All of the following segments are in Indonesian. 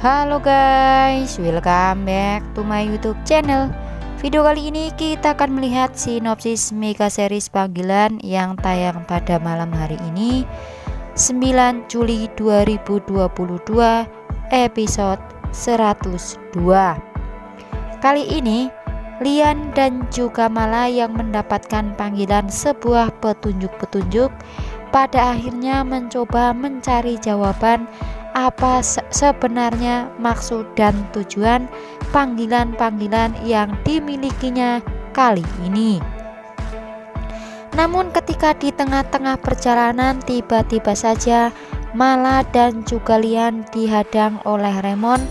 Halo guys, welcome back to my YouTube channel. Video kali ini kita akan melihat sinopsis mega series panggilan yang tayang pada malam hari ini 9 Juli 2022 episode 102. Kali ini Lian dan juga Mala yang mendapatkan panggilan sebuah petunjuk-petunjuk pada akhirnya mencoba mencari jawaban apa sebenarnya maksud dan tujuan panggilan-panggilan yang dimilikinya kali ini. Namun ketika di tengah-tengah perjalanan tiba-tiba saja Mala dan juga Lian dihadang oleh Remon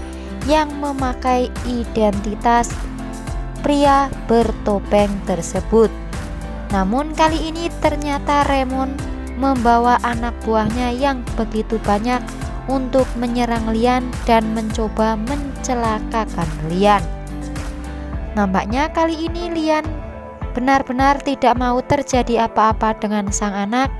yang memakai identitas pria bertopeng tersebut. Namun kali ini ternyata Remon membawa anak buahnya yang begitu banyak untuk menyerang Lian dan mencoba mencelakakan Lian. Nampaknya kali ini Lian benar-benar tidak mau terjadi apa-apa dengan sang anak,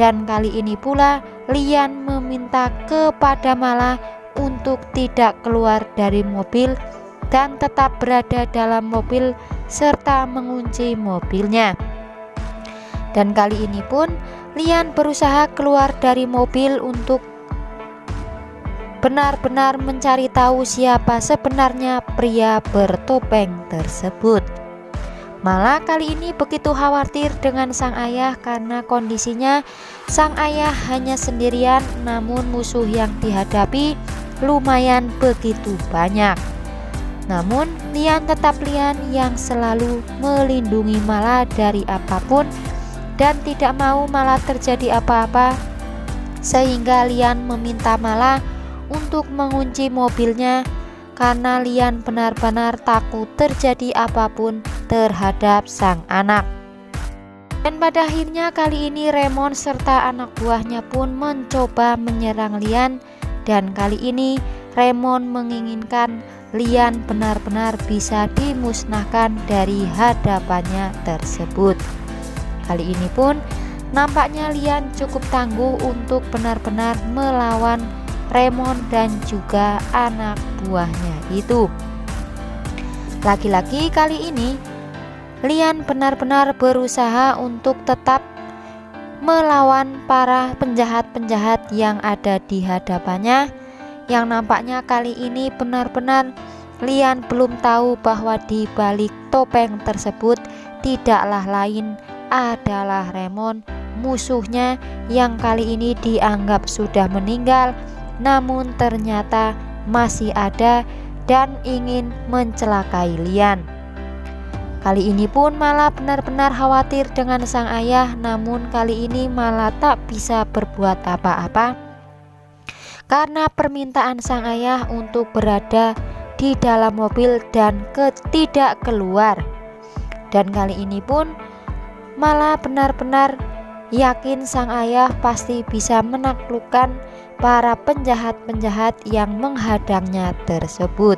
dan kali ini pula Lian meminta kepada Mala untuk tidak keluar dari mobil dan tetap berada dalam mobil serta mengunci mobilnya. Dan kali ini pun Lian berusaha keluar dari mobil untuk benar-benar mencari tahu siapa sebenarnya pria bertopeng tersebut. Malah kali ini begitu khawatir dengan sang ayah karena kondisinya sang ayah hanya sendirian, namun musuh yang dihadapi lumayan begitu banyak. Namun Lian tetap Lian yang selalu melindungi Mala dari apapun dan tidak mau Mala terjadi apa-apa, sehingga Lian meminta Mala untuk mengunci mobilnya karena Lian benar-benar takut terjadi apapun terhadap sang anak. Dan pada akhirnya kali ini Remon serta anak buahnya pun mencoba menyerang Lian, dan kali ini Remon menginginkan Lian benar-benar bisa dimusnahkan dari hadapannya tersebut. Kali ini pun nampaknya Lian cukup tangguh untuk benar-benar melawan Remon dan juga anak buahnya itu. Lagi-lagi kali ini Lian benar-benar berusaha untuk tetap melawan para penjahat-penjahat yang ada di hadapannya, yang nampaknya kali ini benar-benar Lian belum tahu bahwa di balik topeng tersebut tidaklah lain adalah Remon, musuhnya yang kali ini dianggap sudah meninggal, namun ternyata masih ada dan ingin mencelakai Lian. Kali ini pun Mala benar-benar khawatir dengan sang ayah, namun kali ini Mala tak bisa berbuat apa-apa karena permintaan sang ayah untuk berada di dalam mobil dan tidak keluar. Dan kali ini pun Mala benar-benar yakin sang ayah pasti bisa menaklukkan para penjahat-penjahat yang menghadangnya tersebut.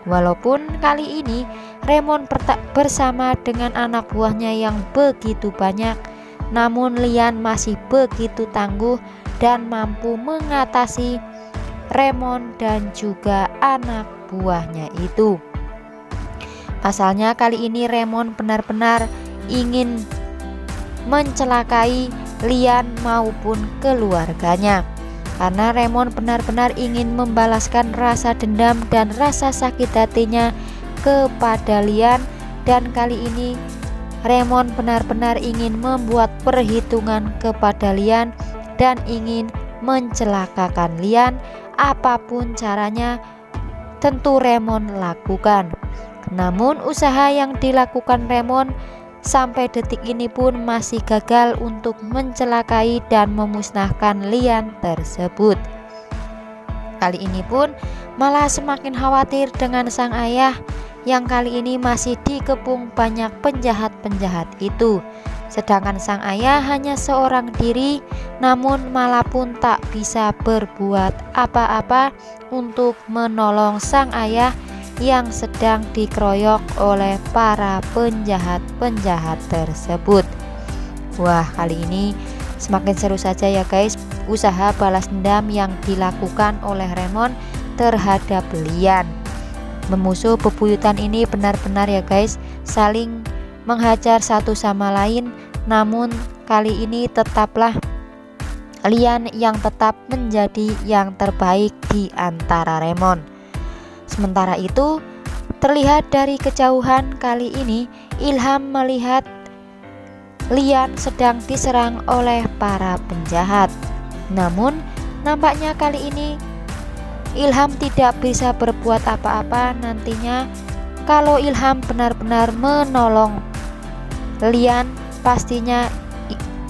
Walaupun kali ini Remon bersama dengan anak buahnya yang begitu banyak, namun Lian masih begitu tangguh dan mampu mengatasi Remon dan juga anak buahnya itu. Pasalnya kali ini Remon benar-benar ingin mencelakai Lian maupun keluarganya, karena Remon benar-benar ingin membalaskan rasa dendam dan rasa sakit hatinya kepada Lian. Dan kali ini Remon benar-benar ingin membuat perhitungan kepada Lian dan ingin mencelakakan Lian. Apapun caranya tentu Remon lakukan. Namun usaha yang dilakukan Remon sampai detik ini pun masih gagal untuk mencelakai dan memusnahkan Lian tersebut. Kali ini pun malah semakin khawatir dengan sang ayah yang kali ini masih dikepung banyak penjahat-penjahat itu. Sedangkan sang ayah hanya seorang diri, namun Mala pun tak bisa berbuat apa-apa untuk menolong sang ayah yang sedang dikeroyok oleh para penjahat-penjahat tersebut. Wah, kali ini semakin seru saja ya guys usaha balas dendam yang dilakukan oleh Remon terhadap Lian. Memusuh bebuyutan ini benar-benar ya guys, saling menghajar satu sama lain, namun kali ini tetaplah Lian yang tetap menjadi yang terbaik di antara Remon. Sementara itu, terlihat dari kejauhan kali ini Ilham melihat Lian sedang diserang oleh para penjahat. Namun nampaknya kali ini Ilham tidak bisa berbuat apa-apa. Nantinya kalau Ilham benar-benar menolong Lian, pastinya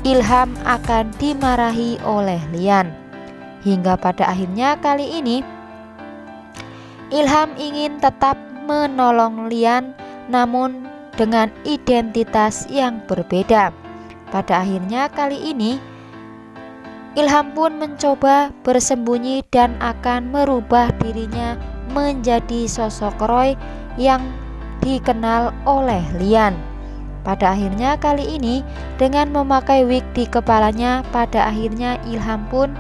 Ilham akan dimarahi oleh Lian. Hingga pada akhirnya kali ini Ilham ingin tetap menolong Lian, namun dengan identitas yang berbeda. Pada akhirnya kali ini Ilham pun mencoba bersembunyi dan akan merubah dirinya menjadi sosok Roy yang dikenal oleh Lian. Pada akhirnya kali ini dengan memakai wig di kepalanya, pada akhirnya Ilham pun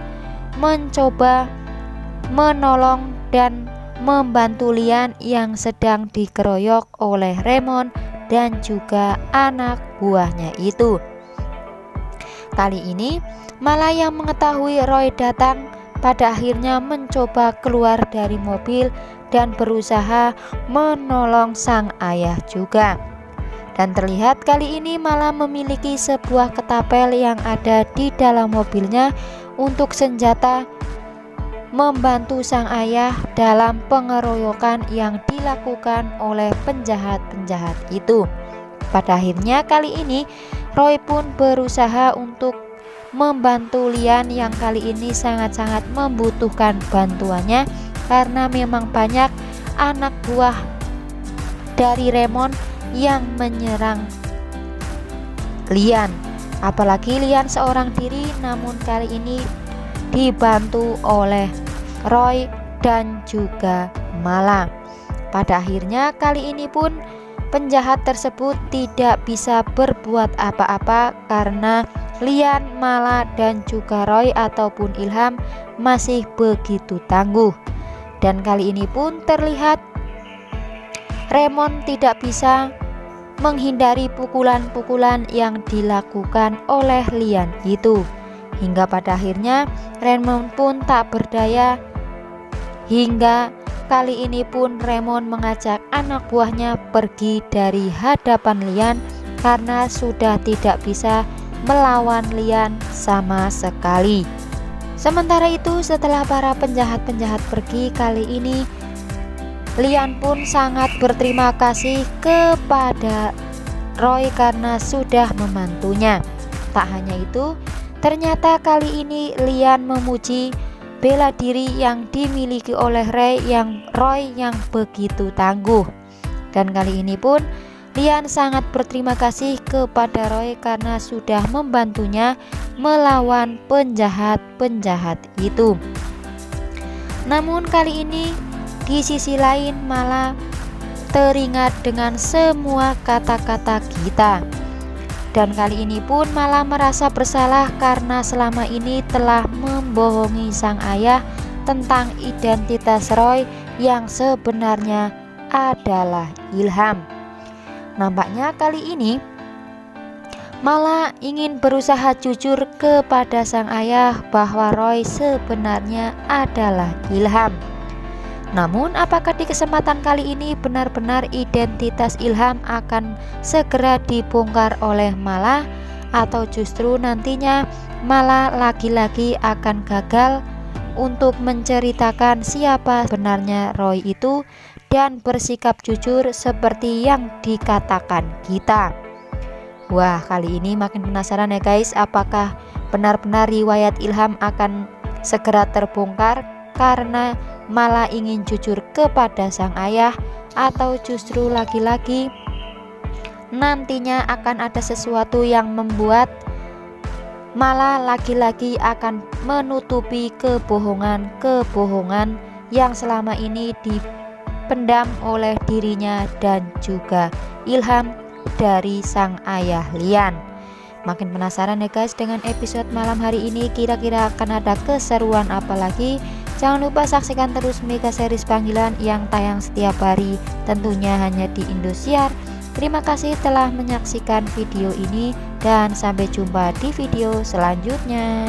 mencoba menolong dan membantu Lian yang sedang dikeroyok oleh Remon dan juga anak buahnya itu. Kali ini malah yang mengetahui Roy datang, pada akhirnya mencoba keluar dari mobil dan berusaha menolong sang ayah juga. Dan terlihat kali ini malah memiliki sebuah ketapel yang ada di dalam mobilnya untuk senjata membantu sang ayah dalam pengeroyokan yang dilakukan oleh penjahat-penjahat itu. Pada akhirnya kali ini Roy pun berusaha untuk membantu Lian yang kali ini sangat-sangat membutuhkan bantuannya, karena memang banyak anak buah dari Remon yang menyerang Lian. Apalagi Lian seorang diri, namun kali ini dibantu oleh Roy dan juga Mala. Pada akhirnya kali ini pun penjahat tersebut tidak bisa berbuat apa-apa karena Lian, Mala dan juga Roy ataupun Ilham masih begitu tangguh. Dan kali ini pun terlihat Remon tidak bisa menghindari pukulan-pukulan yang dilakukan oleh Lian itu. Hingga pada akhirnya Remon pun tak berdaya. Hingga kali ini pun Remon mengajak anak buahnya pergi dari hadapan Lian karena sudah tidak bisa melawan Lian sama sekali. Sementara itu setelah para penjahat-penjahat pergi, kali ini Lian pun sangat berterima kasih kepada Roy karena sudah membantunya. Tak hanya itu, ternyata kali ini Lian memuji bela diri yang dimiliki oleh Roy yang begitu tangguh. Dan kali ini pun Lian sangat berterima kasih kepada Roy karena sudah membantunya melawan penjahat-penjahat itu. Namun kali ini di sisi lain malah teringat dengan semua kata-kata kita. Dan kali ini pun malah merasa bersalah karena selama ini telah membohongi sang ayah tentang identitas Roy yang sebenarnya adalah Ilham. Nampaknya kali ini malah ingin berusaha jujur kepada sang ayah bahwa Roy sebenarnya adalah Ilham. Namun apakah di kesempatan kali ini benar-benar identitas Ilham akan segera dibongkar oleh Mala, atau justru nantinya Mala lagi-lagi akan gagal untuk menceritakan siapa sebenarnya Roy itu dan bersikap jujur seperti yang dikatakan kita. Wah, kali ini makin penasaran ya guys, apakah benar-benar riwayat Ilham akan segera terbongkar karena Mala ingin jujur kepada sang ayah, atau justru lagi-lagi nantinya akan ada sesuatu yang membuat Mala lagi-lagi akan menutupi kebohongan-kebohongan yang selama ini dipendam oleh dirinya dan juga Ilham dari sang ayah Lian. Makin penasaran ya guys dengan episode malam hari ini, kira-kira akan ada keseruan apa lagi? Jangan lupa saksikan terus Mega Series Panggilan yang tayang setiap hari, tentunya hanya di Indosiar. Terima kasih telah menyaksikan video ini dan sampai jumpa di video selanjutnya.